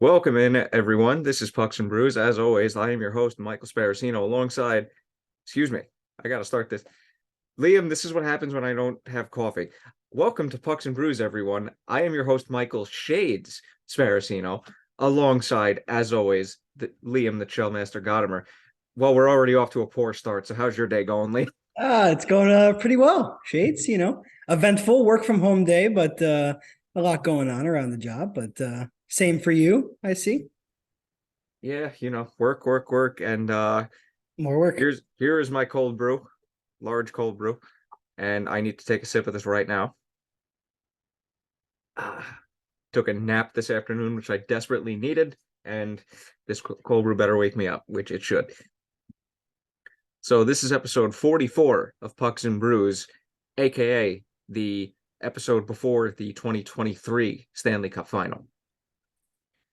Welcome in, everyone. This is Pucks and Brews. As always, I am your host, Michael Sparacino, alongside, excuse me, I got to start this. Liam, this is what happens when I don't have coffee. Welcome to Pucks and Brews, everyone. I am your host, Michael Shades Sparacino, alongside, as always, Liam, the Chillmaster Godimer. Well, we're already off to a poor start, so how's your day going, Liam? It's going pretty well. Shades, eventful work from home day, but a lot going on around the job. But same for you, I see. Yeah, work, and More work. here is my cold brew, large cold brew, and I need to take a sip of this right now. Ah, took a nap this afternoon, which I desperately needed, and this cold brew better wake me up, which it should. So this is episode 44 of Pucks and Brews, aka the episode before the 2023 Stanley Cup Final.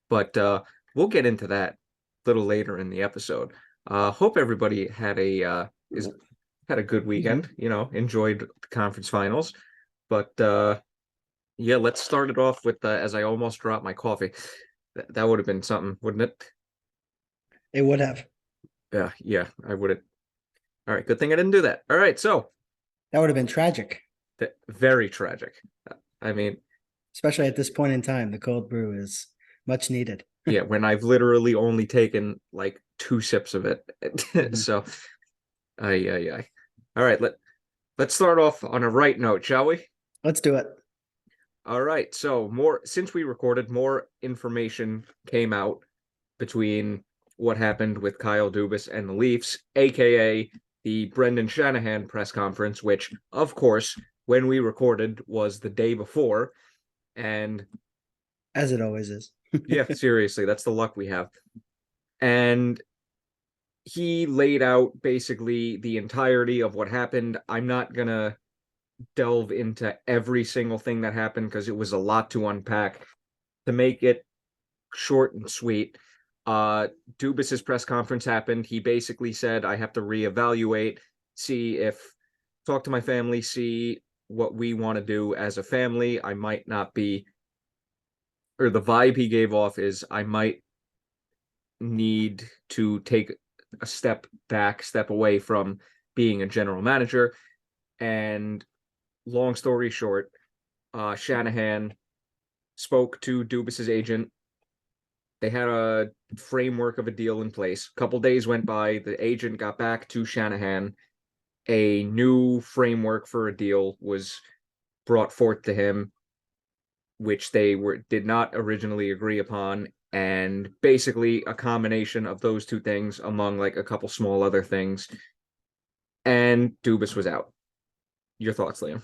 But we'll get into that a little later in the episode. Hope everybody had a good weekend. Enjoyed the conference finals. But yeah, let's start it off with as I almost dropped my coffee. That would have been something, wouldn't it? It would have. Yeah, I would have. All right, good thing I didn't do that. All right, so That would have been tragic, very tragic. I mean, especially at this point in time. The cold brew is much needed. yeah, when I've literally only taken like two sips of it. Mhm. So, ay. All right, let's start off on a right note, shall we? Let's do it. All right, so since we recorded, more information came out between what happened with Kyle Dubas and the Leafs, aka the Brendan Shanahan press conference, which, of course, when we recorded was the day before. And As it always is. yeah, seriously, that's the luck we have. And he laid out basically the entirety of what happened. I'm not gonna delve into every single thing that happened because it was a lot to unpack. To make it short and sweet, Dubas's press conference happened. He basically said, I have to reevaluate, talk to my family, see what we want to do as a family. I might not be, or the vibe he gave off is I might need to take a step away from being a general manager. And long story short, Shanahan spoke to Dubas's agent. They had a framework of a deal in place. A couple days went by. The agent got back to Shanahan. A new framework for a deal was brought forth to him, which they did not originally agree upon. And basically, a combination of those two things, among like a couple small other things, and Dubas was out. Your thoughts, Liam?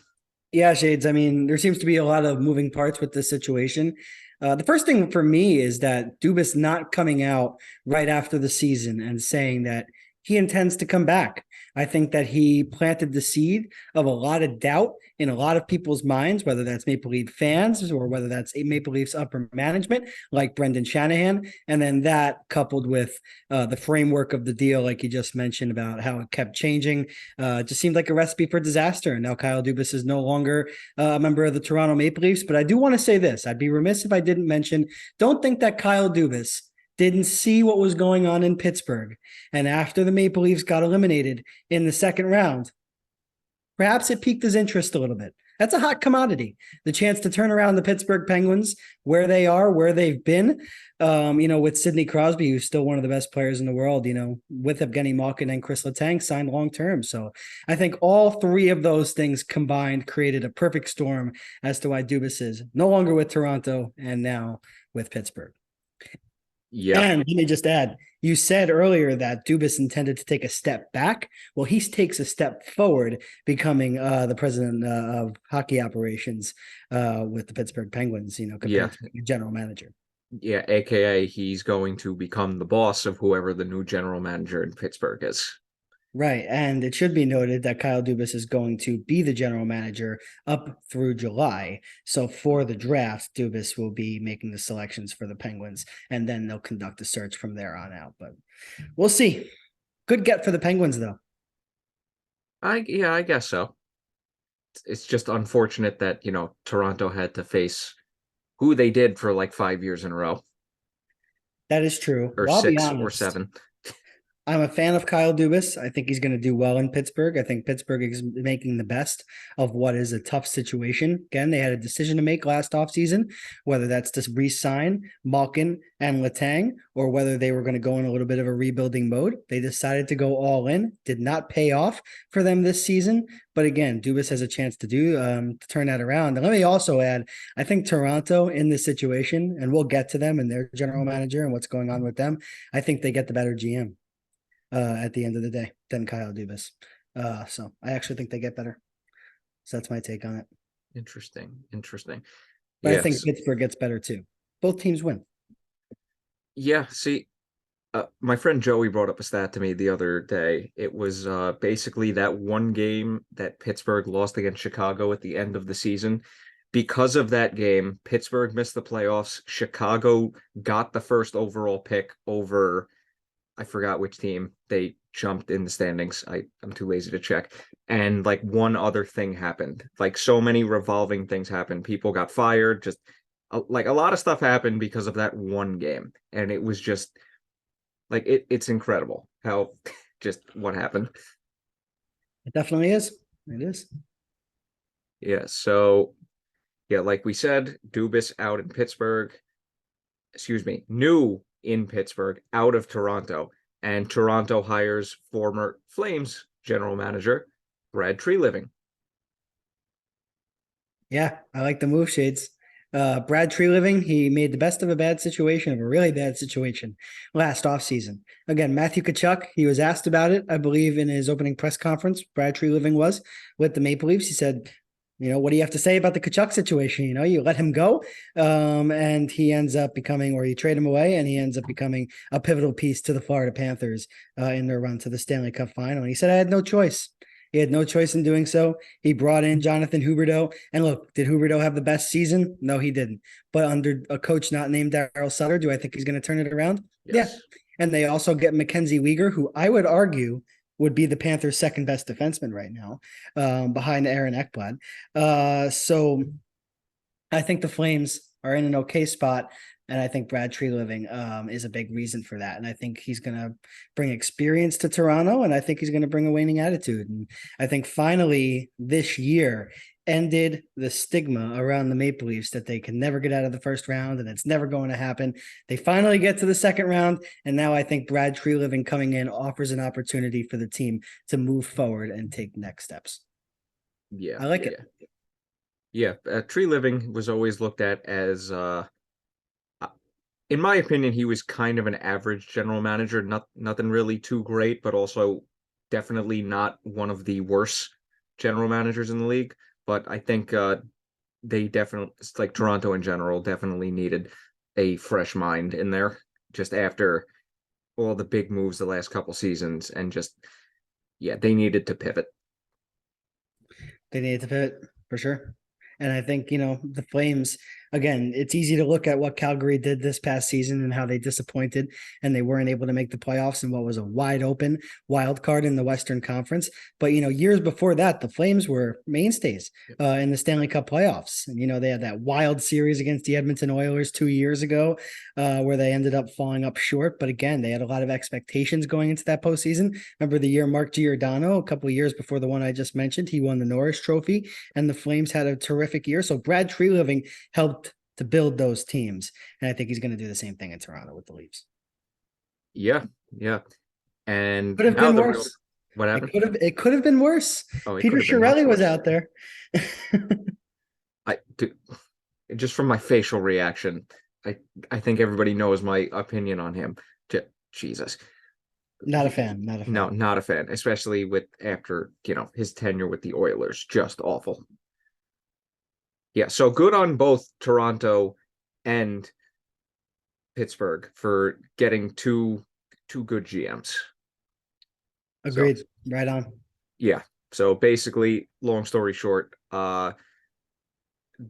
Yeah, Shades. I mean, there seems to be a lot of moving parts with this situation. The first thing for me is that Dubas not coming out right after the season and saying that he intends to come back. I think that he planted the seed of a lot of doubt in a lot of people's minds, whether that's Maple Leaf fans or whether that's Maple Leafs upper management, like Brendan Shanahan. And then that coupled with the framework of the deal, like you just mentioned about how it kept changing, just seemed like a recipe for disaster. And now Kyle Dubas is no longer a member of the Toronto Maple Leafs. But I do want to say this. I'd be remiss if I didn't mention, don't think that Kyle Dubas didn't see what was going on in Pittsburgh. And after the Maple Leafs got eliminated in the second round, perhaps it piqued his interest a little bit. That's a hot commodity. The chance to turn around the Pittsburgh Penguins, where they are, where they've been, with Sidney Crosby, who's still one of the best players in the world, with Evgeny Malkin and Chris Letang signed long term. So I think all three of those things combined created a perfect storm as to why Dubas is no longer with Toronto and now with Pittsburgh. Yeah, And let me just add, you said earlier that Dubas intended to take a step back. Well, he takes a step forward, becoming the president of hockey operations with the Pittsburgh Penguins, yeah, compared to being a general manager. yeah. AKA, he's going to become the boss of whoever the new general manager in Pittsburgh is. Right. And it should be noted that Kyle Dubas is going to be the general manager up through July. So for the draft, Dubas will be making the selections for the Penguins, and then they'll conduct a search from there on out. But we'll see. Good get for the Penguins, though. I guess so. It's just unfortunate that Toronto had to face who they did for like 5 years in a row. That is true. or Well, I'll be 6 or 7. honest. I'm a fan of Kyle Dubas. I think he's going to do well in Pittsburgh. I think Pittsburgh is making the best of what is a tough situation. Again, they had a decision to make last offseason, whether that's to re-sign Malkin and Letang, or whether they were going to go in a little bit of a rebuilding mode. They decided to go all in. Did not pay off for them this season. But again, Dubas has a chance to to turn that around. And let me also add, I think Toronto in this situation, and we'll get to them and their general manager and what's going on with them. I think they get the better GM at the end of the day than Kyle Dubas. So I actually think they get better. So that's my take on it. Interesting. But I think Yes. Pittsburgh gets better too. Both teams win. Yeah. See, my friend Joey brought up a stat to me the other day. It was basically that one game that Pittsburgh lost against Chicago at the end of the season. Because of that game, Pittsburgh missed the playoffs. Chicago got the first overall pick over, I forgot which team. They jumped in the standings. I'm too lazy to check. And like one other thing happened. Like so many revolving things happened. People got fired. Just like a lot of stuff happened because of that one game. And it was just like it's incredible how just what happened. It definitely is. It is. Yeah. So yeah, like we said, Dubas out in Pittsburgh. Excuse me, new in Pittsburgh, out of Toronto, and Toronto hires former Flames general manager Brad Treliving. Yeah, I like the move shades. Brad Treliving, he made the best of a bad situation, of a really bad situation last offseason. Again, Matthew Tkachuk, he was asked about it, I believe, in his opening press conference. Brad Treliving was with the Maple Leafs. He said, what do you have to say about the Tkachuk situation? You let him go, and he ends up becoming, or you trade him away, and he ends up becoming a pivotal piece to the Florida Panthers in their run to the Stanley Cup Final. And he said, I had no choice. He had no choice in doing so. He brought in Jonathan Huberdeau. And look, did Huberdeau have the best season? No, he didn't. But under a coach not named Daryl Sutter, do I think he's going to turn it around? Yes. Yeah. And they also get Mackenzie Weegar, who I would argue would be the Panthers' second best defenseman right now, behind Aaron Ekblad. So I think the Flames are in an okay spot. And I think Brad Treliving is a big reason for that. And I think he's going to bring experience to Toronto, and I think he's going to bring a waning attitude. And I think finally this year ended the stigma around the Maple Leafs that they can never get out of the first round and it's never going to happen. They finally get to the second round. And now I think Brad Treliving coming in offers an opportunity for the team to move forward and take next steps. Yeah. I like it. Yeah. Treliving was always looked at as, in my opinion, he was kind of an average general manager. Nothing really too great, but also definitely not one of the worst general managers in the league. But I think they definitely, like Toronto in general, definitely needed a fresh mind in there just after all the big moves the last couple seasons, and just they needed to pivot. They needed to pivot for sure. And I think, the Flames, again, it's easy to look at what Calgary did this past season and how they disappointed and they weren't able to make the playoffs in what was a wide open wild card in the Western Conference. But, years before that, the Flames were mainstays in the Stanley Cup playoffs. And, they had that wild series against the Edmonton Oilers 2 years ago where they ended up falling up short. But again, they had a lot of expectations going into that postseason. Remember the year Mark Giordano, a couple of years before the one I just mentioned, he won the Norris Trophy and the Flames had a terrific year. So Brad Treliving helped to build those teams. And I think he's going to do the same thing in Toronto with the Leafs. Yeah. And could have been worse. What happened? It could have been worse. Oh, Peter Chiarelli was out there. Just from my facial reaction, I think everybody knows my opinion on him. Jesus. Not a fan. No, not a fan, especially after his tenure with the Oilers. Just awful. Yeah, so good on both Toronto and Pittsburgh for getting two good GMs. Agreed. So, right on. Yeah. So basically, long story short,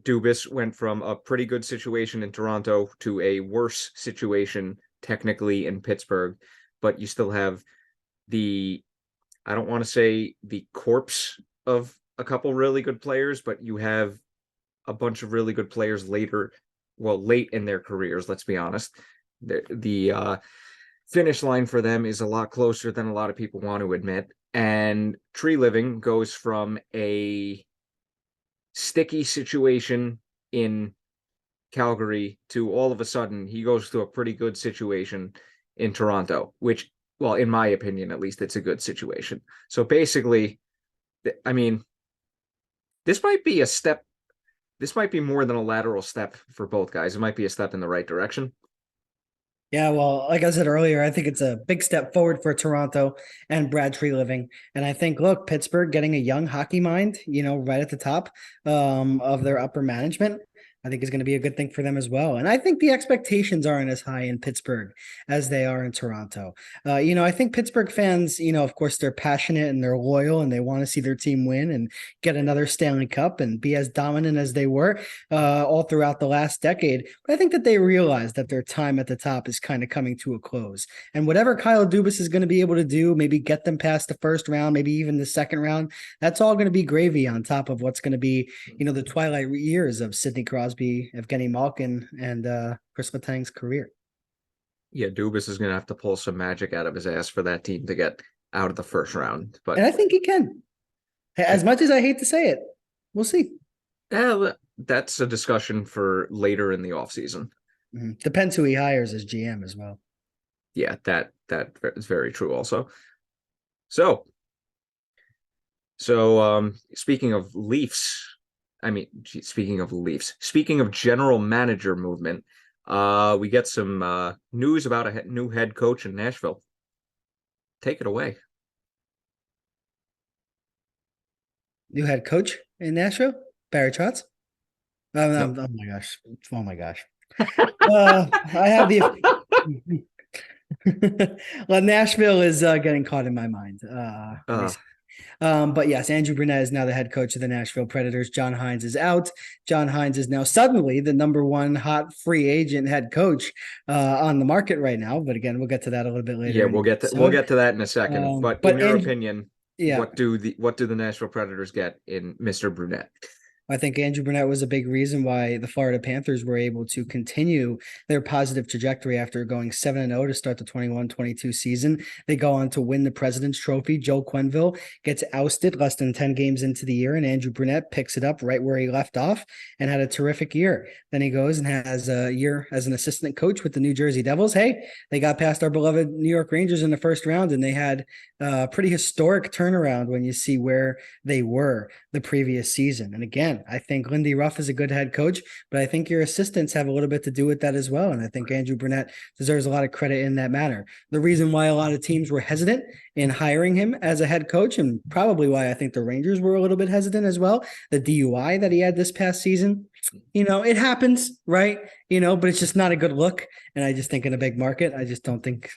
Dubas went from a pretty good situation in Toronto to a worse situation technically in Pittsburgh, but you still have I don't want to say the corpse of a couple really good players, but you have a bunch of really good players late in their careers, let's be honest, The finish line for them is a lot closer than a lot of people want to admit. And Treliving goes from a sticky situation in Calgary to all of a sudden he goes to a pretty good situation in Toronto, which, well, in my opinion, at least, it's a good situation. So basically, I mean, this might be a step. This might be more than a lateral step for both guys. It might be a step in the right direction. Yeah, well, like I said earlier, I think it's a big step forward for Toronto and Brad Treliving. And I think, look, Pittsburgh getting a young hockey mind, right at the top of their upper management, I think is going to be a good thing for them as well. And I think the expectations aren't as high in Pittsburgh as they are in Toronto. I think Pittsburgh fans, of course, they're passionate and they're loyal and they want to see their team win and get another Stanley Cup and be as dominant as they were all throughout the last decade. But I think that they realize that their time at the top is kind of coming to a close. And whatever Kyle Dubas is going to be able to do, maybe get them past the first round, maybe even the second round, that's all going to be gravy on top of what's going to be, the twilight years of Sidney Crosby, Evgeny Malkin, and Chris Letang's career. Yeah, Dubas is going to have to pull some magic out of his ass for that team to get out of the first round. And I think he can. As much as I hate to say it, we'll see. Yeah, that's a discussion for later in the offseason. Mm-hmm. Depends who he hires as GM as well. Yeah, that is very true also. So speaking of Leafs, speaking of general manager movement, we get some news about a new head coach in Nashville. Take it away. New head coach in Nashville, Barry Trotz. No. Oh my gosh! Oh my gosh! I have the. Well, Nashville is getting caught in my mind. But yes, Andrew Brunette is now the head coach of the Nashville Predators. John Hines is out. John Hines is now suddenly the number one hot free agent head coach on the market right now. But again, we'll get to that a little bit later. Yeah, we'll get to that in a second. But in your opinion, what do the Nashville Predators get in Mr. Brunette? I think Andrew Brunette was a big reason why the Florida Panthers were able to continue their positive trajectory after going 7-0 to start the 21-22 season. They go on to win the President's Trophy. Joe Quenneville gets ousted less than 10 games into the year, and Andrew Brunette picks it up right where he left off and had a terrific year. Then he goes and has a year as an assistant coach with the New Jersey Devils. Hey, they got past our beloved New York Rangers in the first round, and they had a pretty historic turnaround when you see where they were the previous season. And again, I think Lindy Ruff is a good head coach, but I think your assistants have a little bit to do with that as well. And I think Andrew Brunette deserves a lot of credit in that matter. The reason why a lot of teams were hesitant in hiring him as a head coach, and probably why I think the Rangers were a little bit hesitant as well, the DUI that he had this past season, it happens, right? But it's just not a good look. And I just think in a big market, I just don't think,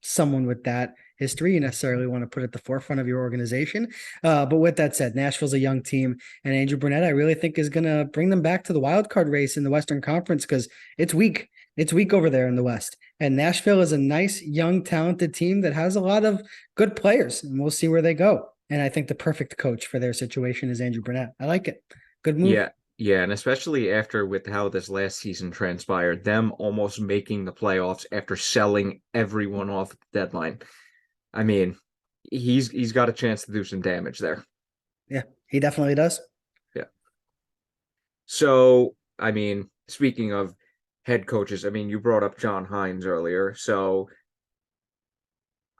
someone with that history you necessarily want to put at the forefront of your organization. But with that said, Nashville's a young team, and Andrew Brunette, I really think, is going to bring them back to the wild card race in the Western Conference because it's weak. It's weak over there in the West. And Nashville is a nice, young, talented team that has a lot of good players, and we'll see where they go. And I think the perfect coach for their situation is Andrew Brunette. I like it. Good move. Yeah, and especially after with how this last season transpired, them almost making the playoffs after selling everyone off at the deadline. I mean, he's got a chance to do some damage there. Yeah, he definitely does. Yeah. So, speaking of head coaches, you brought up John Hines earlier. So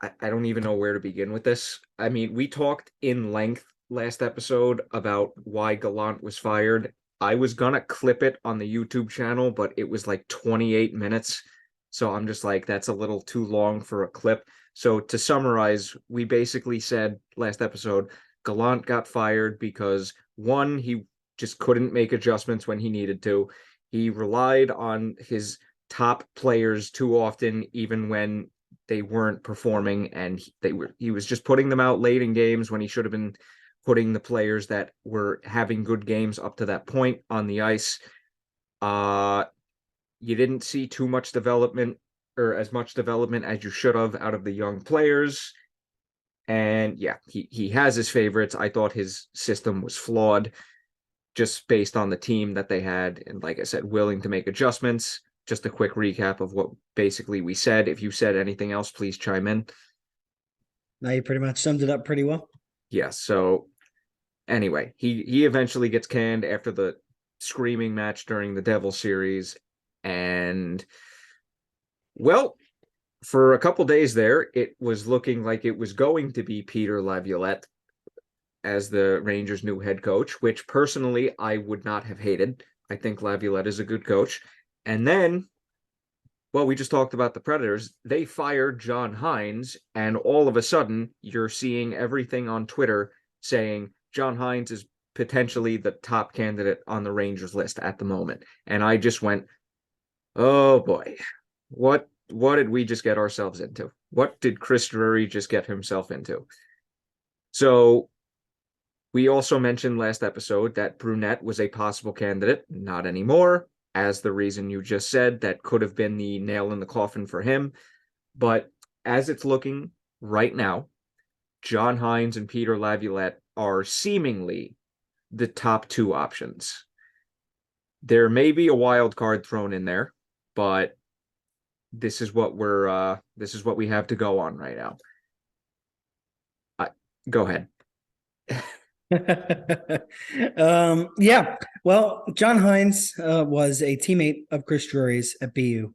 I don't even know where to begin with this. We talked in length last episode about why Gallant was fired. I was going to clip it on the YouTube channel, but it was like 28 minutes. So I'm just like, that's a little too long for a clip. So to summarize, we basically said last episode, Gallant got fired because, one, he just couldn't make adjustments when he needed to. He relied on his top players too often, even when they weren't performing, and he was just putting them out late in games when he should have been putting the players that were having good games up to that point on the ice. You didn't see too much development, or as much development as you should have, out of the young players. And yeah, he has his favorites. I thought his system was flawed just based on the team that they had. And like I said, willing to make adjustments. just a quick recap of what basically we said. If you said anything else, please chime in. Now you pretty much summed it up pretty well. Yeah, so anyway, he eventually gets canned after the screaming match during the Devil series. And well, for a couple days there, it was looking like it was going to be Peter Laviolette as the Rangers' new head coach, which personally I would not have hated. I think Laviolette is a good coach. And then, well, we just talked about the Predators. They fired John Hynes, and all of a sudden, you're seeing everything on Twitter saying John Hynes is potentially the top candidate on the Rangers list at the moment. And I just went, oh boy, what did we just get ourselves into? What did Chris Drury just get himself into? So we also mentioned last episode that Brunette was a possible candidate, not anymore, as the reason you just said, that could have been the nail in the coffin for him. But as it's looking right now, John Hynes and Peter Laviolette are seemingly the top two options. There may be a wild card thrown in there, but this is what we have to go on right now. Go ahead. Yeah. Well, John Hynes was a teammate of Chris Drury's at BU.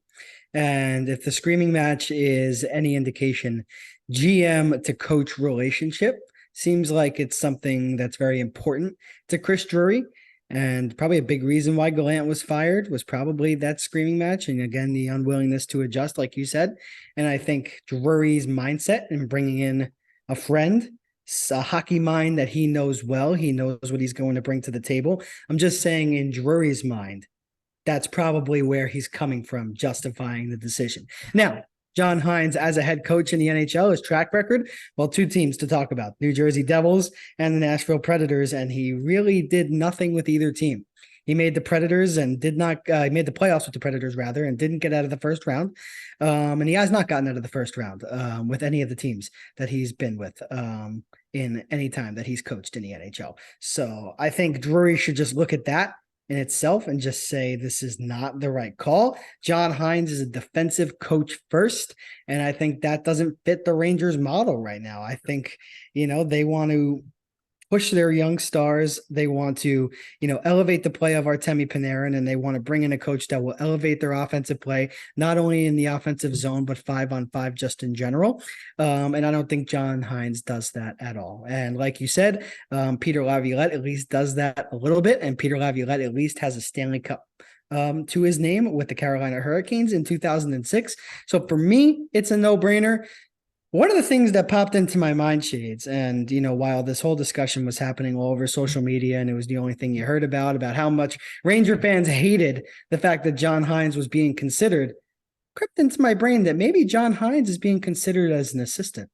And if the screaming match is any indication, GM to coach relationship seems like it's something that's very important to Chris Drury. And probably a big reason why Gallant was fired was probably that screaming match. And again, the unwillingness to adjust, like you said. And I think Drury's mindset and bringing in a friend, a hockey mind that he knows well, he knows what he's going to bring to the table. I'm just saying, in Drury's mind, that's probably where he's coming from, justifying the decision. Now, John Hynes, as a head coach in the NHL, his track record, well, two teams to talk about, New Jersey Devils and the Nashville Predators, and he really did nothing with either team. He made the Predators and did not, he made the playoffs with the Predators rather, and didn't get out of the first round. And he has not gotten out of the first round with any of the teams that he's been with in any time that he's coached in the NHL. So I think Drury should just look at that in itself and just say this is not the right call. John Hynes is a defensive coach first, and I think that doesn't fit the Rangers model right now. I think, they want to push their young stars. They want to, elevate the play of Artemi Panarin, and they want to bring in a coach that will elevate their offensive play, not only in the offensive zone, but 5-on-5 just in general. And I don't think John Hynes does that at all. And like you said, Peter Laviolette at least does that a little bit. And Peter Laviolette at least has a Stanley Cup to his name with the Carolina Hurricanes in 2006. So for me, it's a no-brainer. One of the things that popped into my mind, Shades, and, while this whole discussion was happening all over social media and it was the only thing you heard about how much Ranger fans hated the fact that John Hynes was being considered, crept into my brain that maybe John Hynes is being considered as an assistant.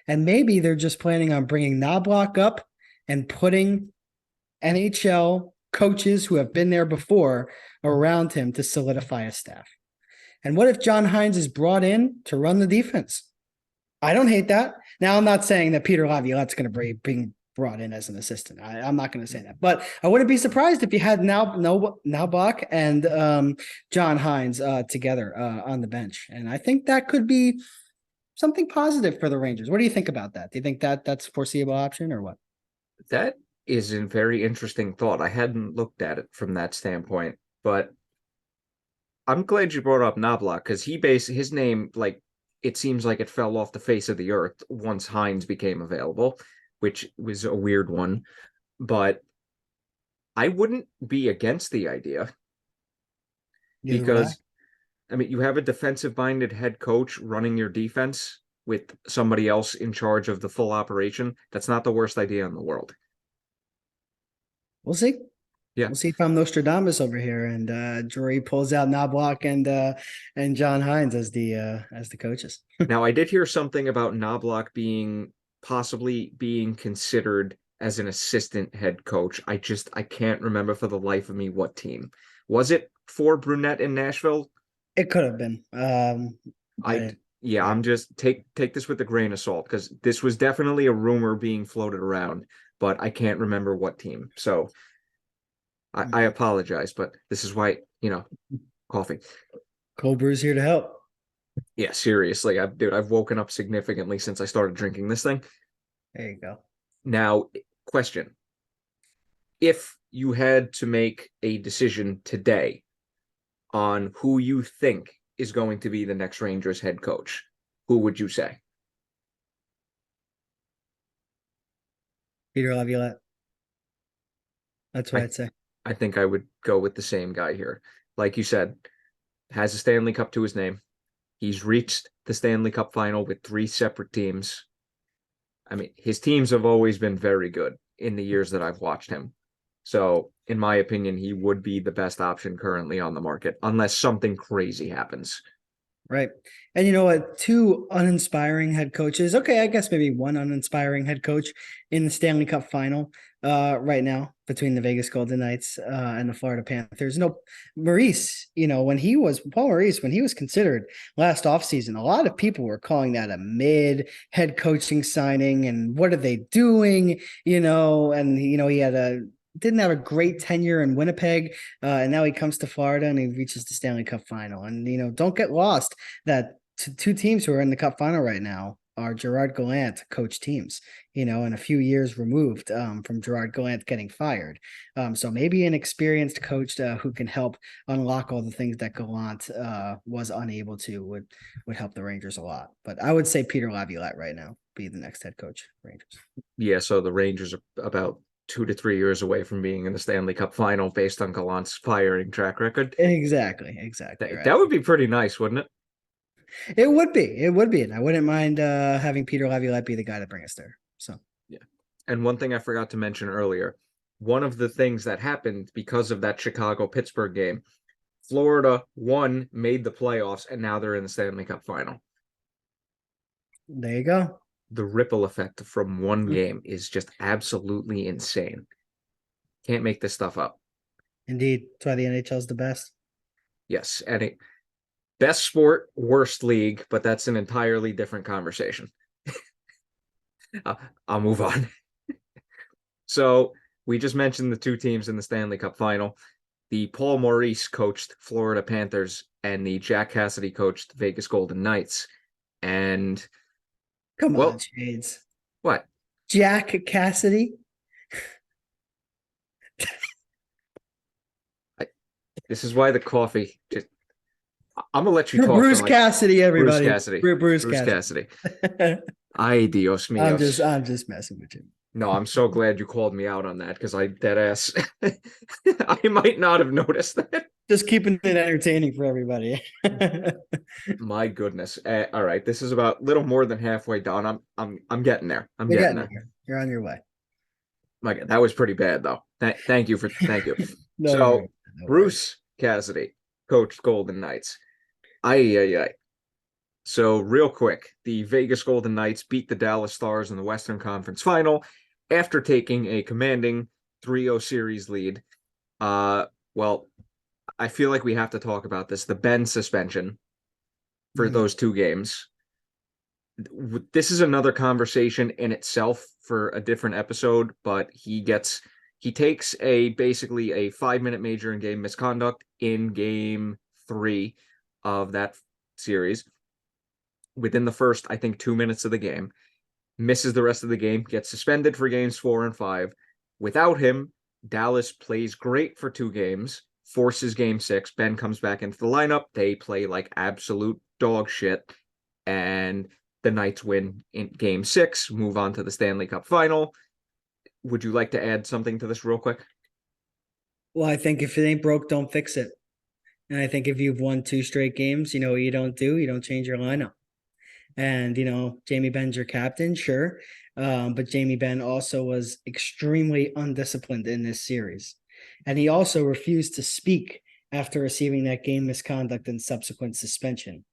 And maybe they're just planning on bringing Knobloch up and putting NHL coaches who have been there before around him to solidify a staff. And what if John Hynes is brought in to run the defense? I don't hate that. Now, I'm not saying that Peter Laviolette's going to be being brought in as an assistant. I'm not going to say that. But I wouldn't be surprised if you had Knobloch and John Hynes together on the bench. And I think that could be something positive for the Rangers. What do you think about that? Do you think that that's a foreseeable option or what? That is a very interesting thought. I hadn't looked at it from that standpoint, but I'm glad you brought up Knobloch because his name, like, it seems like it fell off the face of the earth once Hynes became available, which was a weird one. But I wouldn't be against the idea because, I mean, you have a defensive-minded head coach running your defense with somebody else in charge of the full operation. That's not the worst idea in the world. We'll see. Yeah. We'll see if I'm Nostradamus over here and Drury pulls out Knobloch and John Hynes as the coaches. Now, I did hear something about Knobloch possibly being considered as an assistant head coach. I can't remember for the life of me what team. Was it for Brunette in Nashville? It could have been. I'm just take this with a grain of salt because this was definitely a rumor being floated around, but I can't remember what team. So I apologize, but this is why, coffee. Cold Brew's here to help. Yeah, seriously, I've woken up significantly since I started drinking this thing. There you go. Now, question: if you had to make a decision today on who you think is going to be the next Rangers head coach, who would you say? Peter Laviolette. That's what I I'd say. I think I would go with the same guy here. Like you said, has a Stanley Cup to his name. He's reached the Stanley Cup final with 3 separate teams. I mean, his teams have always been very good in the years that I've watched him. So, in my opinion, he would be the best option currently on the market, unless something crazy happens. Right. And you know what? 2 uninspiring head coaches. Okay, I guess maybe 1 uninspiring head coach in the Stanley Cup final right now between the Vegas Golden Knights and the Florida Panthers. No, Maurice, Paul Maurice, when he was considered last offseason, a lot of people were calling that a mid head coaching signing. And what are they doing? And he had didn't have a great tenure in Winnipeg, and now he comes to Florida and he reaches the Stanley Cup final. And don't get lost that 2 teams who are in the Cup final right now are Gerard Gallant coach teams, and a few years removed from Gerard Gallant getting fired. So maybe an experienced coach who can help unlock all the things that Gallant was unable to would help the Rangers a lot. But I would say Peter Laviolette right now be the next head coach, Rangers. Yeah, so the Rangers are about 2 to 3 years away from being in the Stanley Cup final based on Gallant's firing track record. Exactly. That would be pretty nice, wouldn't it? It would be. And I wouldn't mind having Peter Laviolette be the guy to bring us there. So, yeah. And one thing I forgot to mention earlier, one of the things that happened because of that Chicago-Pittsburgh game, Florida made the playoffs, and now they're in the Stanley Cup final. There you go. The ripple effect from one game is just absolutely insane. Can't make this stuff up. Indeed. That's why the NHL is the best. Yes. And best sport, worst league, but that's an entirely different conversation. I'll move on. So we just mentioned the 2 teams in the Stanley Cup final. The Paul Maurice coached Florida Panthers and the Jack Cassidy coached Vegas Golden Knights. And come on, Shades. What? Jack Cassidy? This is why the coffee. I'm gonna let you talk. Bruce Cassidy, everybody. Bruce Cassidy. Ay, Dios mío. I'm just messing with you. No, I'm so glad you called me out on that because I dead ass. I might not have noticed that. Just keeping it entertaining for everybody. My goodness. All right, this is about little more than halfway done. I'm getting there. I'm getting there. You're on your way. My God, that was pretty bad though. Thank you. No, so Bruce Cassidy coached Golden Knights. Ay. So real quick, the Vegas Golden Knights beat the Dallas Stars in the Western Conference Final after taking a commanding 3-0 series lead. Well, I feel like we have to talk about this. The Ben suspension for those 2 games. This is another conversation in itself for a different episode, but he takes basically a 5-minute major in game misconduct in game 3 of that series. Within the first, I think, 2 minutes of the game, misses the rest of the game, gets suspended for games 4 and 5. Without him, Dallas plays great for 2 games, forces game 6. Ben comes back into the lineup. They play like absolute dog shit, and the Knights win in game 6, move on to the Stanley Cup final. Would you like to add something to this real quick? Well, I think if it ain't broke, don't fix it. And I think if you've won 2 straight games, what you don't do? You don't change your lineup. And, Jamie Benn's your captain, sure. But Jamie Benn also was extremely undisciplined in this series. And he also refused to speak after receiving that game misconduct and subsequent suspension.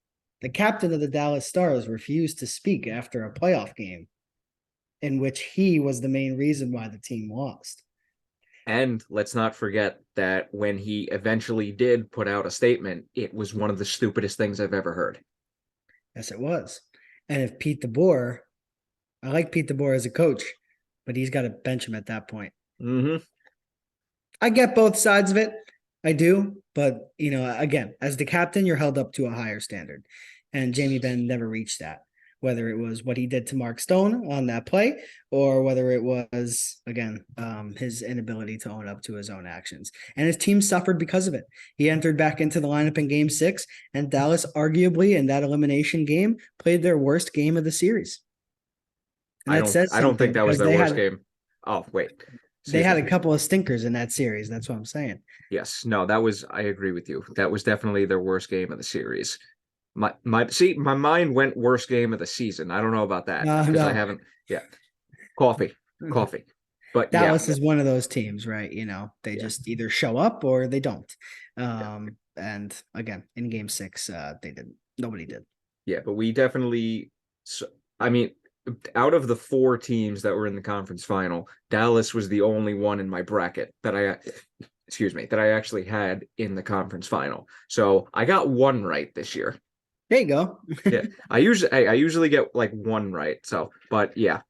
The captain of the Dallas Stars refused to speak after a playoff game in which he was the main reason why the team lost. And let's not forget that when he eventually did put out a statement, it was one of the stupidest things I've ever heard. Yes, it was. And if Pete DeBoer, I like Pete DeBoer as a coach, but he's got to bench him at that point. Mm-hmm. I get both sides of it. I do, but again, as the captain, you're held up to a higher standard, and Jamie Benn never reached that. Whether it was what he did to Mark Stone on that play, or whether it was again his inability to own up to his own actions, and his team suffered because of it. He entered back into the lineup in Game 6, and Dallas, arguably in that elimination game, played their worst game of the series, and that says I don't something think that was because their worst game. Oh, wait. they Excuse had me. a couple of stinkers in that series. That's what I'm saying. Yes. No, I agree with you. That was definitely their worst game of the series. My mind went worst game of the season. I don't know about that No, because I no. haven't. Yeah. Coffee. Coffee. But yeah. Dallas is one of those teams, right? They Yeah. just either show up or they don't. Yeah. And again, in Game 6, they didn't. Nobody did. Yeah, but we definitely, I mean, out of the four teams that were in the conference final, Dallas was the only one in my bracket that I actually had in the conference final. So I got one right this year. There you go. Yeah, I usually get like one right. So, but yeah,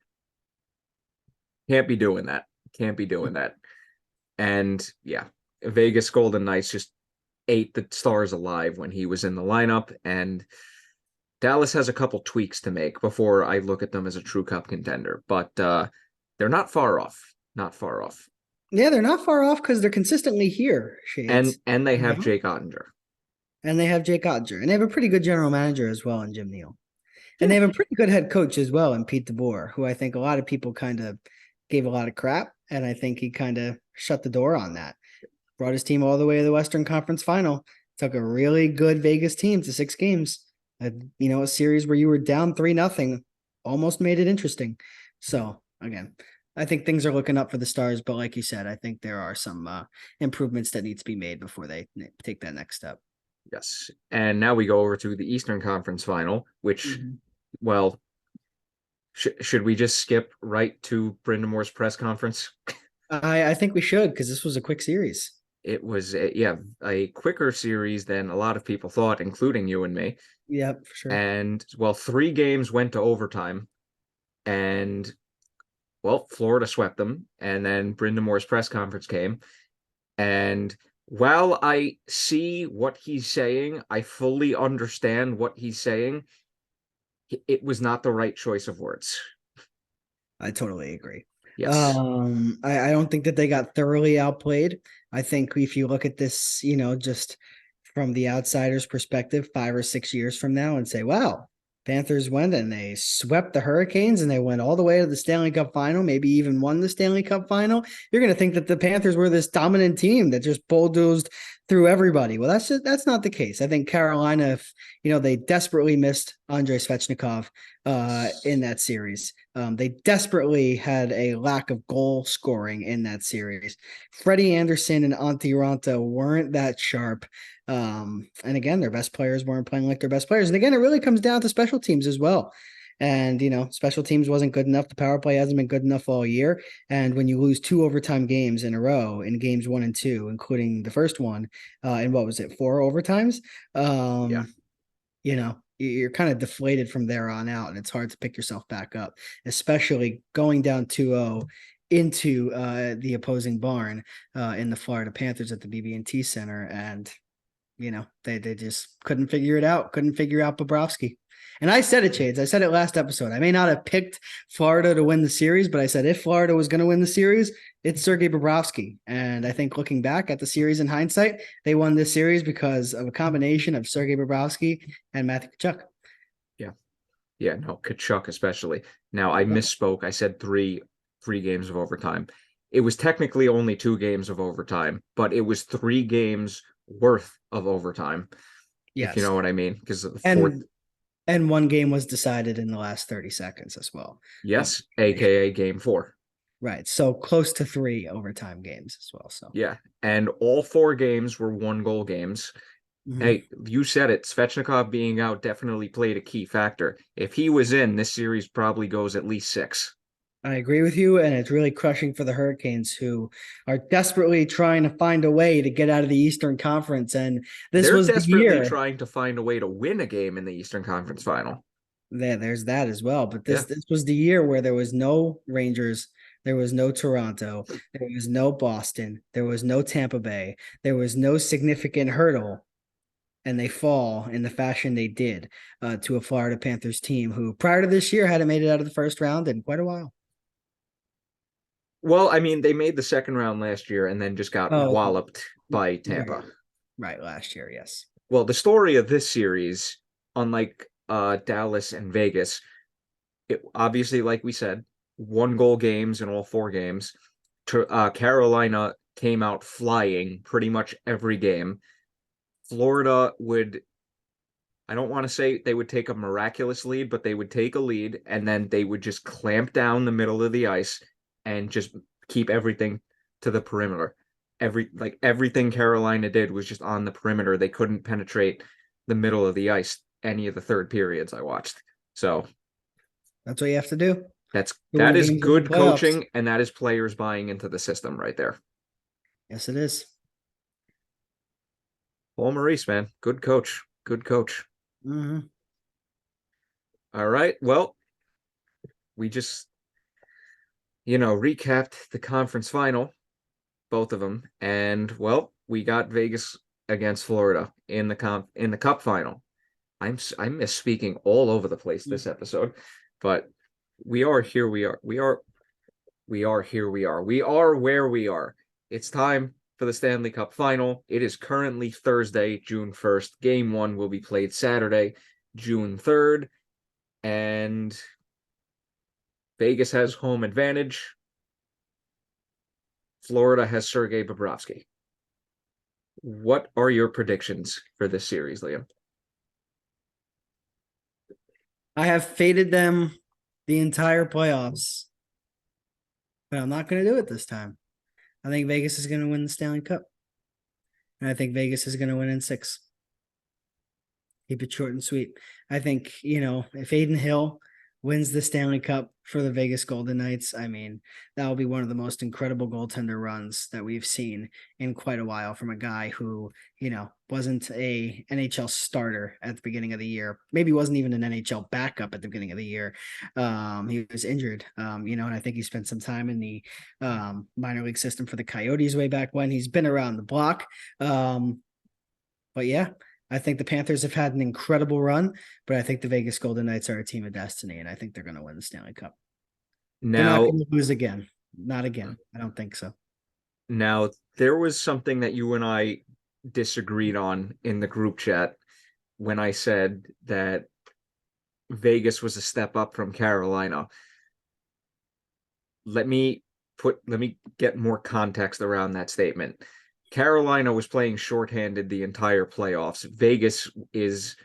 can't be doing that. Can't be doing that. And yeah, Vegas Golden Knights just ate the Stars alive when he was in the lineup, and Dallas has a couple tweaks to make before I look at them as a true cup contender, but they're not far off. Not far off. Yeah, they're not far off because they're consistently here, Shades. And they You have know? Jake Ottinger. And they have Jake Oettinger. And they have a pretty good general manager as well in Jim Neal. And Yeah. they have a pretty good head coach as well in Pete DeBoer, who I think a lot of people kind of gave a lot of crap. And I think he kind of shut the door on that. Brought his team all the way to the Western Conference Final. Took a really good Vegas team to 6 games. A series where you were down 3-0, almost made it interesting. So again, I think things are looking up for the Stars, but like you said, I think there are some improvements that need to be made before they take that next step. Yes. And now we go over to the Eastern Conference Final, which, Mm-hmm. well, should we just skip right to Moore's press conference? I think we should, because this was a quick series. It was a quicker series than a lot of people thought, including you and me. Yep, for sure. And well, 3 games went to overtime, and well, Florida swept them. And then Moore's press conference came, and while I see what he's saying, I fully understand what he's saying. It was not the right choice of words. I totally agree. Yes. I don't think that they got thoroughly outplayed. I think if you look at this, just from the outsider's perspective, 5 or 6 years from now, and say, wow, Panthers went and they swept the Hurricanes and they went all the way to the Stanley Cup Final, maybe even won the Stanley Cup Final. You're going to think that the Panthers were this dominant team that just bulldozed through everybody. Well, that's not the case. I think Carolina, if they desperately missed Andrei Svechnikov in that series. They desperately had a lack of goal scoring in that series. Freddie Anderson and Antti Ranta weren't that sharp. And again, their best players weren't playing like their best players. And again, it really comes down to special teams as well. And, special teams wasn't good enough. The power play hasn't been good enough all year. And when you lose 2 overtime games in a row in games 1 and 2, including the first one, in what was it, 4 overtimes? Yeah. You're kind of deflated from there on out, and it's hard to pick yourself back up, especially going down 2-0 into the opposing barn in the Florida Panthers at the BB&T Center. And, they just couldn't figure it out, couldn't figure out Bobrovsky. And I said it, Shades. I said it last episode. I may not have picked Florida to win the series, but I said if Florida was going to win the series, it's Sergei Bobrovsky. And I think looking back at the series in hindsight, they won this series because of a combination of Sergei Bobrovsky and Matthew Tkachuk. Yeah. Yeah, no, Tkachuk especially. Now, I misspoke. I said three games of overtime. It was technically only 2 games of overtime, but it was 3 games worth of overtime. Yes. If you know what I mean. Because and 1 game was decided in the last 30 seconds as well. Yes, aka game 4. Right. So close to 3 overtime games as well. So yeah. And all 4 games were 1-goal games. Mm-hmm. Hey, you said it. Svechnikov being out definitely played a key factor. If he was in, this series probably goes at least 6. I agree with you, and it's really crushing for the Hurricanes, who are desperately trying to find a way to get out of the Eastern Conference. And they're desperately trying to find a way to win a game in the Eastern Conference Final. There's that as well. But this was the year where there was no Rangers, There was no Toronto. There was no Boston. There was no Tampa Bay. There was no significant hurdle. And they fall in the fashion they did to a Florida Panthers team who, prior to this year, hadn't made it out of the first round in quite a while. Well, I mean, they made the second round last year and then just got Oh, walloped by Tampa. right. Last year, yes. Well, the story of this series, unlike Dallas and Vegas, it obviously, like we said, 1-goal games in all 4 games. Carolina came out flying pretty much every game. Florida would, I don't want to say they would take a miraculous lead, but they would take a lead and then they would just clamp down the middle of the ice and just keep everything to the perimeter. Everything Carolina did was just on the perimeter. They couldn't penetrate the middle of the ice any of the third periods I watched. So that's what you have to do. that is good coaching, and that is players buying into the system right there. Yes, it is. Paul Maurice, man, good coach. Good coach. Mm-hmm. All right. Well, we just recapped the conference final, both of them, and well, we got Vegas against Florida in the cup final. I'm misspeaking all over the place this episode, but we are here. We are here. We are where we are. It's time for the Stanley Cup Final. It is currently Thursday, June 1st. Game 1 will be played Saturday, June 3rd, and Vegas has home advantage. Florida has Sergei Bobrovsky. What are your predictions for this series, Liam? I have faded them the entire playoffs, but I'm not going to do it this time. I think Vegas is going to win the Stanley Cup, and I think Vegas is going to win in 6. Keep it short and sweet. I think, if Aiden Hill wins the Stanley Cup for the Vegas Golden Knights, I mean, that will be one of the most incredible goaltender runs that we've seen in quite a while from a guy who, wasn't a NHL starter at the beginning of the year. Maybe wasn't even an NHL backup at the beginning of the year. He was injured, and I think he spent some time in the minor league system for the Coyotes way back when. He's been around the block. But yeah, I think the Panthers have had an incredible run, but I think the Vegas Golden Knights are a team of destiny, and I think they're going to win the Stanley Cup. They're not going to lose again. Not again. I don't think so. Now, there was something that you and I disagreed on in the group chat when I said that Vegas was a step up from Carolina. Let me get more context around that statement. Carolina was playing shorthanded the entire playoffs. Vegas is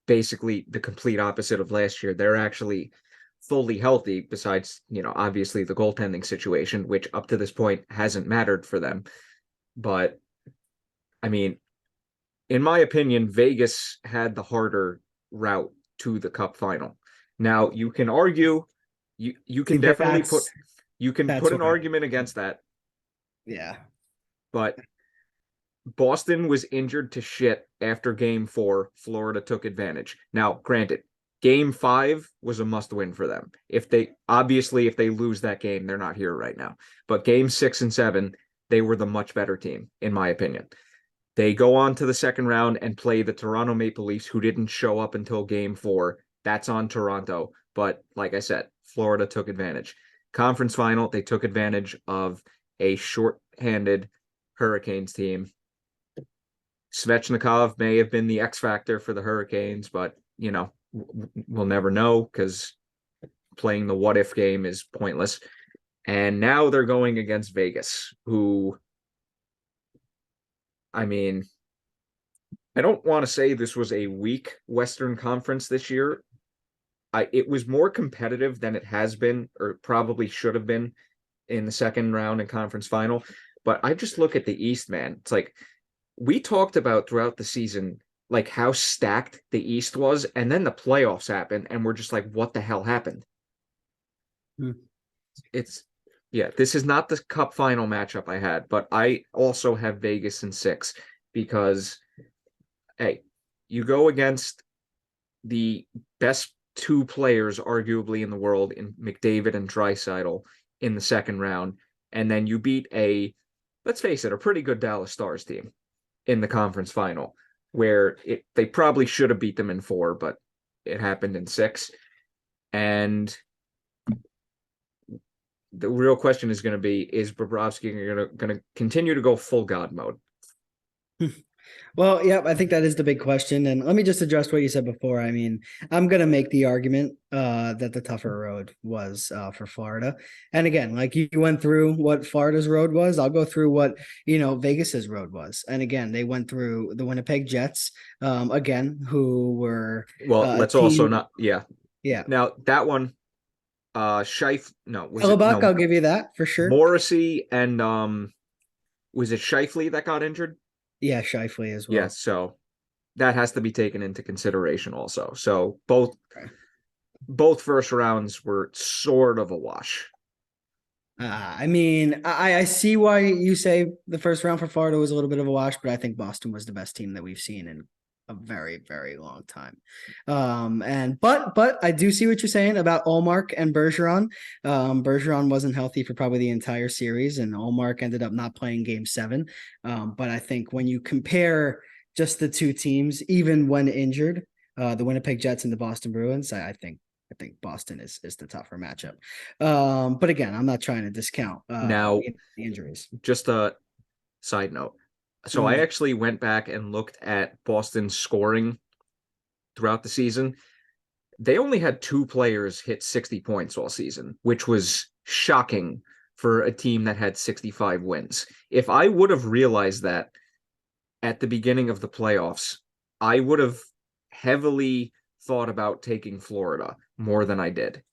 basically the complete opposite of last year. They're actually fully healthy, besides, obviously the goaltending situation, which up to this point hasn't mattered for them. But I mean, in my opinion, Vegas had the harder route to the cup final. Now, you can argue, you can definitely put an argument against that. Yeah. But Boston was injured to shit after game 4. Florida took advantage. Now, granted, game 5 was a must win for them. If they lose that game, they're not here right now. But game 6 and 7, they were the much better team, in my opinion. They go on to the second round and play the Toronto Maple Leafs, who didn't show up until game 4. That's on Toronto. But like I said, Florida took advantage. Conference final, they took advantage of a short-handed Hurricanes team. Svechnikov may have been the X factor for the Hurricanes, but, we'll never know because playing the what if game is pointless. And now they're going against Vegas, who, I mean, I don't want to say this was a weak Western Conference this year. It was more competitive than it has been, or probably should have been, in the second round and conference final. But I just look at the East, man. It's like, we talked about throughout the season, like how stacked the East was, and then the playoffs happened, and we're just like, what the hell happened? This is not the cup final matchup I had, but I also have Vegas in 6 because, hey, you go against the best 2 players arguably in the world in McDavid and Draisaitl, in the second round, and then you beat let's face it, a pretty good Dallas Stars team in the conference final, where they probably should have beat them in 4, but it happened in 6. And the real question is going to be, is Bobrovsky going to continue to go full God mode? Well, yeah, I think that is the big question. And let me just address what you said before. I mean, I'm going to make the argument that the tougher road was for Florida. And again, like you went through what Florida's road was, I'll go through what, Vegas's road was. And again, they went through the Winnipeg Jets, again, who were let's team, also not, yeah. Now that one, Scheif, no, was it? Hellebuck, No, I'll give you that for sure. Morrissey and was it Scheifele that got injured? Yeah, Scheifele as well. Yeah, so that has to be taken into consideration also. So both first rounds were sort of a wash. I mean, I see why you say the first round for Florida was a little bit of a wash, but I think Boston was the best team that we've seen in a very, very long time. But I do see what you're saying about Ullmark and Bergeron. Bergeron wasn't healthy for probably the entire series, and Ullmark ended up not playing Game 7. But I think when you compare just the two teams, even when injured, the Winnipeg Jets and the Boston Bruins, I think Boston is the tougher matchup. But again, I'm not trying to discount now the injuries. Just a side note. So I actually went back and looked at Boston's scoring throughout the season. They only had 2 players hit 60 points all season, which was shocking for a team that had 65 wins. If I would have realized that at the beginning of the playoffs, I would have heavily thought about taking Florida more than I did.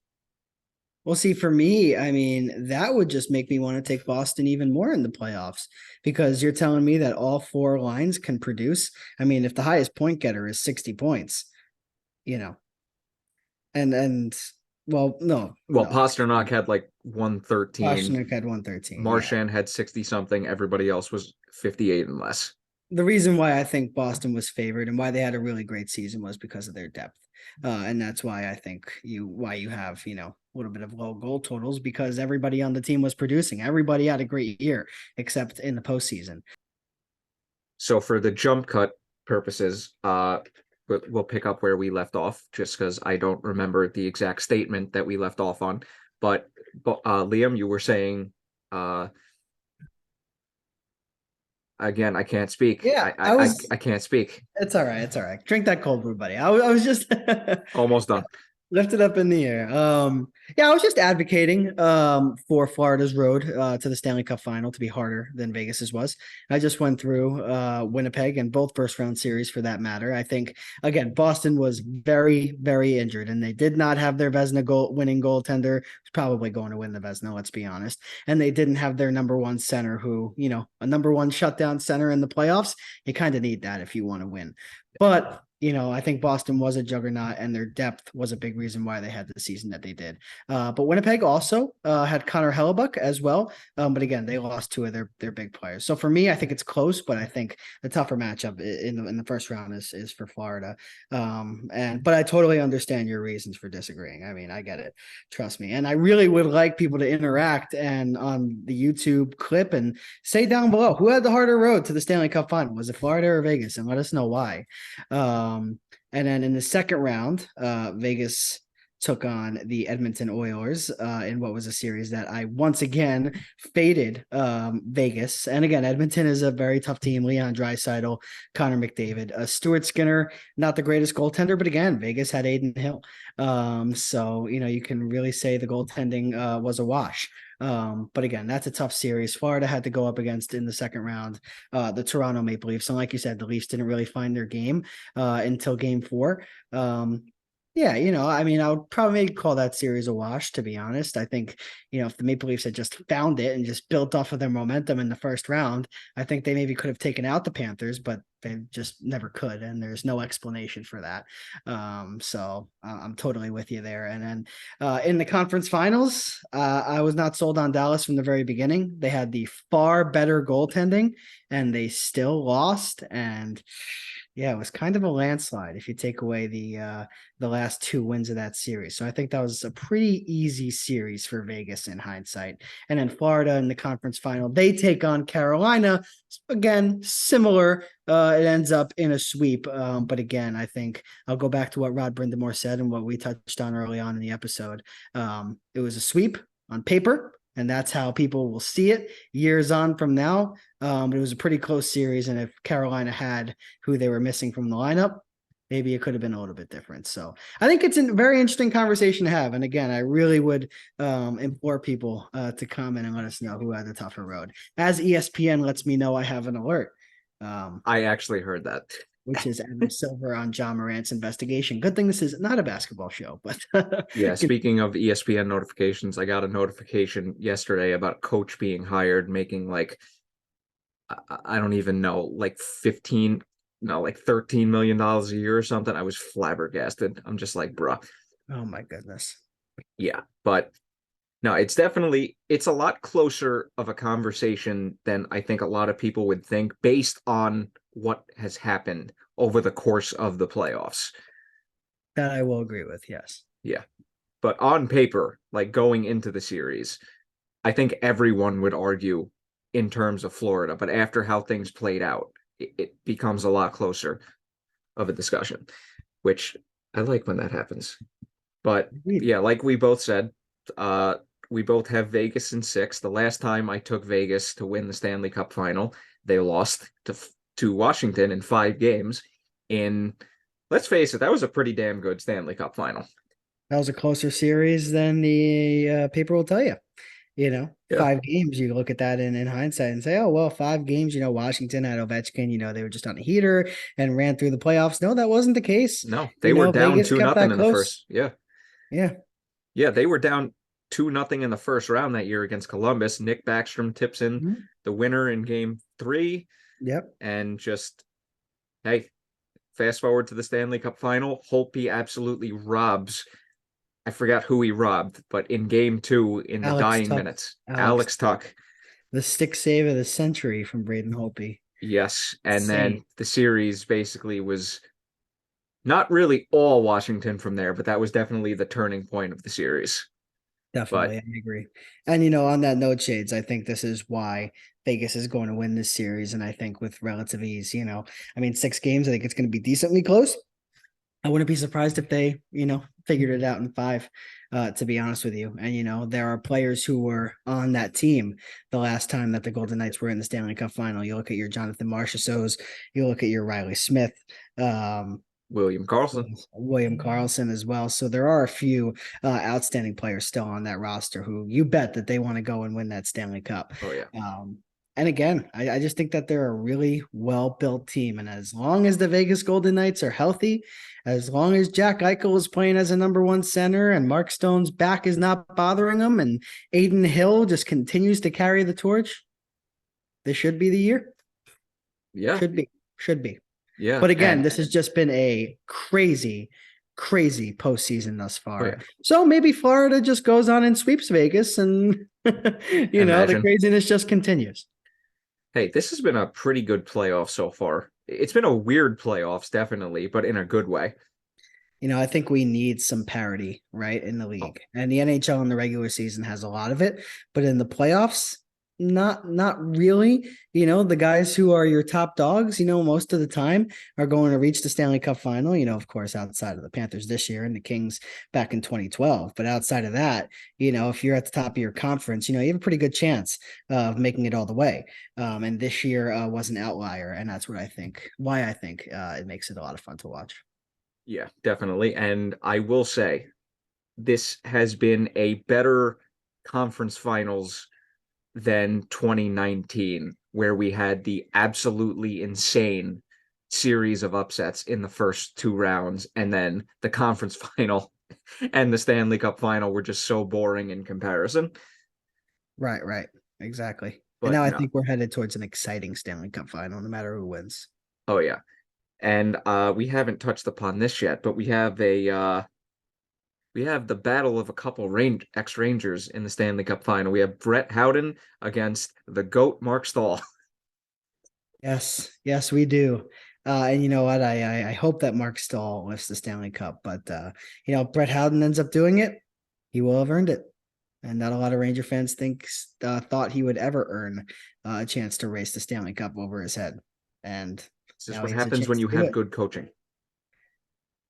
Well, see, for me, I mean, that would just make me want to take Boston even more in the playoffs, because you're telling me that all 4 lines can produce. I mean, if the highest point getter is 60 points, and well, no. Pasternak had like 113. Pasternak had 113. Marchand had 60 something. Everybody else was 58 and less. The reason why I think Boston was favored and why they had a really great season was because of their depth. And that's why I think you have, a little bit of low goal totals, because everybody on the team was producing. Everybody had a great year, except in the postseason. So for the jump cut purposes, we'll pick up where we left off, just because I don't remember the exact statement that we left off on. But Liam, you were saying, again, I can't speak. Yeah, I can't speak. It's all right. It's all right. Drink that cold brew, buddy. I was just almost done. Lift it up in the air. I was just advocating for Florida's road to the Stanley Cup Final to be harder than Vegas's was. I just went through Winnipeg and both first round series for that matter. I think, again, Boston was very, very injured, and they did not have their Vezina winning goaltender, who's probably going to win the Vezina, let's be honest. And they didn't have their number 1 center, who, a number 1 shutdown center in the playoffs. You kind of need that if you want to win. But I think Boston was a juggernaut, and their depth was a big reason why they had the season that they did. But Winnipeg also had Connor Hellebuck as well. But again, they lost 2 of their big players. So for me, I think it's close, but I think the tougher matchup in the first round is for Florida. But I totally understand your reasons for disagreeing. I mean, I get it. Trust me. And I really would like people to interact and on the YouTube clip and say down below, who had the harder road to the Stanley Cup Final? Was it Florida or Vegas? And let us know why. And then in the second round, Vegas took on the Edmonton Oilers in what was a series that I once again faded Vegas. And again, Edmonton is a very tough team. Leon Draisaitl, Connor McDavid, Stuart Skinner, not the greatest goaltender, but again, Vegas had Adin Hill. So, you can really say the goaltending was a wash. But again, that's a tough series. Florida had to go up against in the second round the Toronto Maple Leafs. And like you said, the Leafs didn't really find their game until Game 4. I mean, I would probably maybe call that series a wash, to be honest. I think, if the Maple Leafs had just found it and just built off of their momentum in the first round, I think they maybe could have taken out the Panthers, but they just never could. And there's no explanation for that. So I'm totally with you there. And then in the conference finals, I was not sold on Dallas from the very beginning. They had the far better goaltending, and they still lost. And Yeah, it was kind of a landslide if you take away the last two wins of that series. So I think that was a pretty easy series for Vegas in hindsight. And then Florida in the conference final, they take on Carolina. Again, similar. It ends up in a sweep. But again, I think I'll go back to what Rod Brindamore said and what we touched on early on in the episode. It was a sweep on paper, and that's how people will see it years on from now. But it was a pretty close series, and if Carolina had who they were missing from the lineup, maybe it could have been a little bit different. So I think it's a very interesting conversation to have. And again, I really would implore people to comment and let us know who had the tougher road. As ESPN lets me know, I have an alert. I actually heard that. Which is Adam Silver on John Morant's investigation. Good thing this is not a basketball show, but yeah. Speaking of ESPN notifications, I got a notification yesterday about coach being hired, making like, I don't even know, like $13 million a year or something. I was flabbergasted. I'm just like, bruh. Oh my goodness. Yeah, but no, it's a lot closer of a conversation than I think a lot of people would think based on what has happened over the course of the playoffs. That I will agree with, yes. Yeah. But on paper, like going into the series, I think everyone would argue in terms of Florida, but after how things played out, it becomes a lot closer of a discussion, which I like when that happens. But yeah, like we both said, we both have Vegas in 6. The last time I took Vegas to win the Stanley Cup Final, they lost to Washington in 5 games. Let's face it, that was a pretty damn good Stanley Cup Final. That was a closer series than the paper will tell you. Yeah. 5 games, you look at that in hindsight and say, oh, well, 5 games, Washington had Ovechkin, they were just on a heater and ran through the playoffs. No, that wasn't the case. No, they were down Vegas 2-0 in the first. Yeah. Yeah. Yeah, they were down 2-0 in the first round that year against Columbus. Nick Backstrom tips in the winner in game 3. Yep. And just, hey, fast forward to the Stanley Cup Final. Holtby absolutely robs. I forgot who he robbed, but in game 2, in the dying minutes, Alex Tuch. The stick save of the century from Braden Holtby. Yes, and then the series basically was not really all Washington from there, but that was definitely the turning point of the series. Definitely, I agree. And, on that note, Shades, I think this is why Vegas is going to win this series. And I think with relative ease, 6 games, I think it's going to be decently close. I wouldn't be surprised if they, figured it out in 5, to be honest with you. And, there are players who were on that team the last time that the Golden Knights were in the Stanley Cup Final. You look at your Jonathan Marchessaults, you look at your Riley Smith, William Karlsson as well. So there are a few outstanding players still on that roster who you bet that they want to go and win that Stanley Cup. Oh, yeah. And again, I just think that they're a really well-built team. And as long as the Vegas Golden Knights are healthy, as long as Jack Eichel is playing as a number 1 center and Mark Stone's back is not bothering him and Aiden Hill just continues to carry the torch, this should be the year. Yeah. Should be. Yeah. But again, this has just been a crazy postseason thus far. Oh, yeah. So maybe Florida just goes on and sweeps Vegas and, the craziness just continues. Hey, this has been a pretty good playoff so far. It's been a weird playoffs, definitely, but in a good way. I think we need some parity, right, in the league. And the NHL in the regular season has a lot of it, but in the playoffs, not really. The guys who are your top dogs, most of the time are going to reach the Stanley Cup Final, of course, outside of the Panthers this year and the Kings back in 2012. But outside of that, if you're at the top of your conference, you have a pretty good chance of making it all the way. And this year was an outlier. And that's why I think it makes it a lot of fun to watch. Yeah, definitely. And I will say this has been a better conference finals than 2019, where we had the absolutely insane series of upsets in the first 2 rounds, and then the conference final and the Stanley Cup Final were just so boring in comparison. Right. Exactly. But and now I think we're headed towards an exciting Stanley Cup Final, no matter who wins. Oh, yeah. And we haven't touched upon this yet, but we have the battle of a couple ex-Rangers in the Stanley Cup Final. We have Brett Howden against the GOAT Mark Stahl. Yes, we do. And you know what? I hope that Mark Stahl lifts the Stanley Cup, but Brett Howden ends up doing it. He will have earned it, and not a lot of Ranger fans thought he would ever earn a chance to race the Stanley Cup over his head. And This is now what he has a happens chance when you to do have it. good coaching.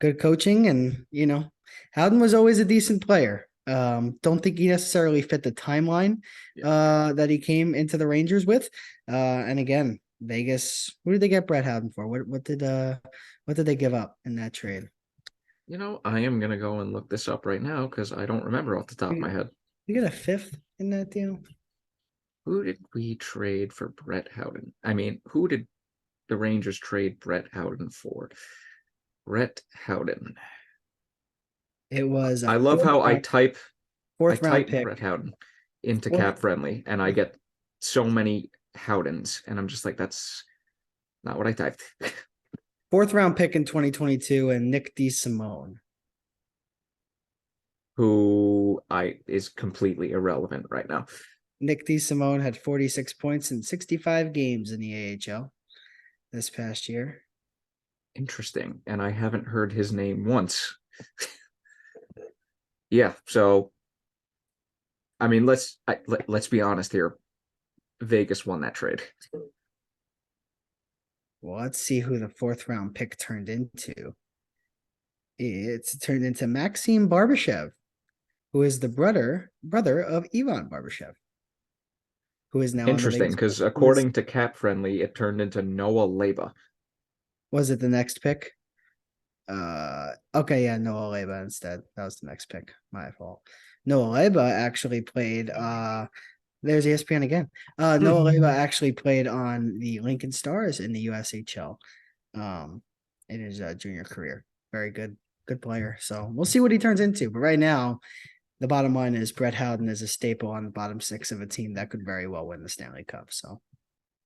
Good coaching, and Howden was always a decent player. Don't think he necessarily fit the timeline that he came into the Rangers with. And again, Vegas, who did they get Brett Howden for? What did they give up in that trade? I am gonna go and look this up right now because I don't remember off the top of my head. You get a fifth in that deal? Who did we trade for Brett Howden? I mean, who did the Rangers trade Brett Howden for? Brett Howden. It was I a love how I fourth round type pick. Brett Howden into Fourth, Cap Friendly, and I get so many Howdens, and I'm just like, that's not what I typed. fourth round pick in 2022, and Nick DeSimone. Who is completely irrelevant right now. Nick DeSimone had 46 points in 65 games in the AHL this past year. Interesting, and I haven't heard his name once. Yeah, so I mean, let's be honest here. Vegas won that trade. Well, let's see who the fourth round pick turned into. It's turned into Maxim Barbashev, who is the brother of Ivan Barbashev, who is now on the Interesting, Vegas. because according to Cap Friendly, it turned into Noah Leba. Was it the next pick? Okay, yeah, Noah Leba instead. That was the next pick. My fault. Noah Leba actually played. There's ESPN again. Noah Leba actually played on the Lincoln Stars in the USHL, in his junior career. Very good player. So we'll see what he turns into. But right now, the bottom line is Brett Howden is a staple on the bottom six of a team that could very well win the Stanley Cup. So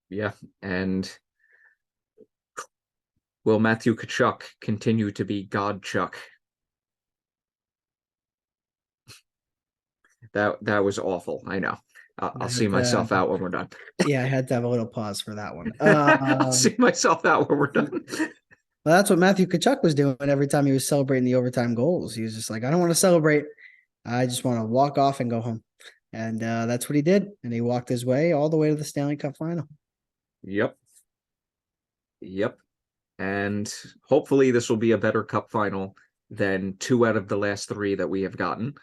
yeah, and will Matthew Tkachuk continue to be God Chuck? That was awful. I know. I'll see myself out when we're done. Yeah, I had to have a little pause for that one. I'll see myself out when we're done. Well, that's what Matthew Tkachuk was doing every time he was celebrating the overtime goals. He was just like, I don't want to celebrate. I just want to walk off and go home. And that's what he did. And he walked his way all the way to the Stanley Cup final. Yep. And hopefully this will be a better cup final than 2 out of the last 3 that we have gotten.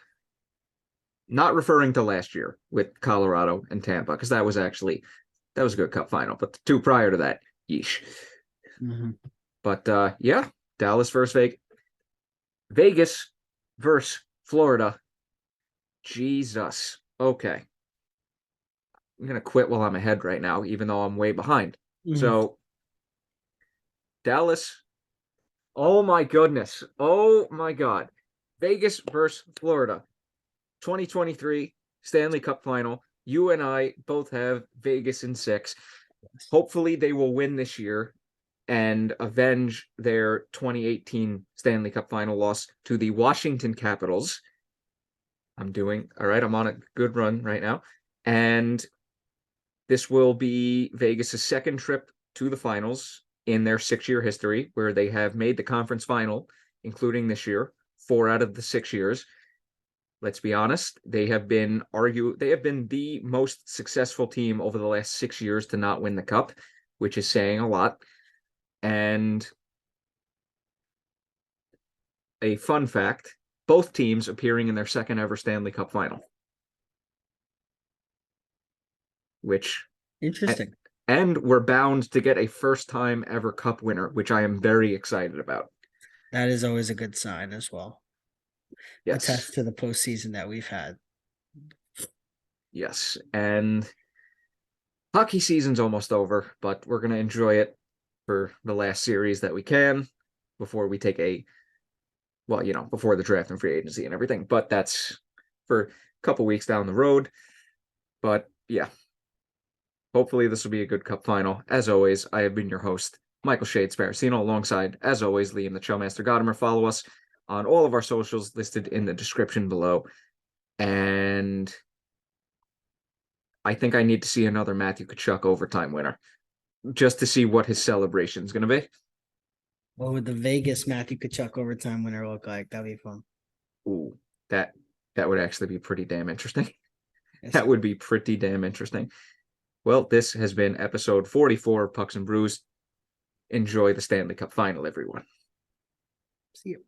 Not referring to last year with Colorado and Tampa, because that was a good cup final. But the 2 prior to that, yeesh. Mm-hmm. But yeah, Dallas versus Vegas versus Florida. Jesus. Okay. I'm gonna quit while I'm ahead right now, even though I'm way behind. Mm-hmm. So Dallas. Oh my goodness. Oh my God. Vegas versus Florida. 2023 Stanley Cup Final. You and I both have Vegas in 6. Hopefully they will win this year and avenge their 2018 Stanley Cup Final loss to the Washington Capitals. I'm doing all right. I'm on a good run right now. And this will be Vegas' second trip to the finals in their 6-year history, where they have made the conference final, including this year, 4 out of the 6 years. Let's be honest, they have been the most successful team over the last 6 years to not win the cup, which is saying a lot. And a fun fact, both teams appearing in their second ever Stanley Cup final. Which Interesting. And we're bound to get a first time ever cup winner, which I am very excited about. That is always a good sign as well. Yes. Attest to the postseason that we've had. Yes. And hockey season's almost over, but we're going to enjoy it for the last series that we can before we take before the draft and free agency and everything. But that's for a couple weeks down the road. But yeah, hopefully this will be a good cup final. As always, I have been your host, Michael Shade Sparacino, alongside, as always, Liam the Showmaster Godimer. Follow us on all of our socials listed in the description below. And I think I need to see another Matthew Tkachuk overtime winner just to see what his celebration is going to be. What would the Vegas Matthew Tkachuk overtime winner look like? That'd be fun. Ooh, that would actually be pretty damn interesting. Yes, That would be pretty damn interesting. Well, this has been episode 44 of Pucks and Brews. Enjoy the Stanley Cup Final, everyone. see you.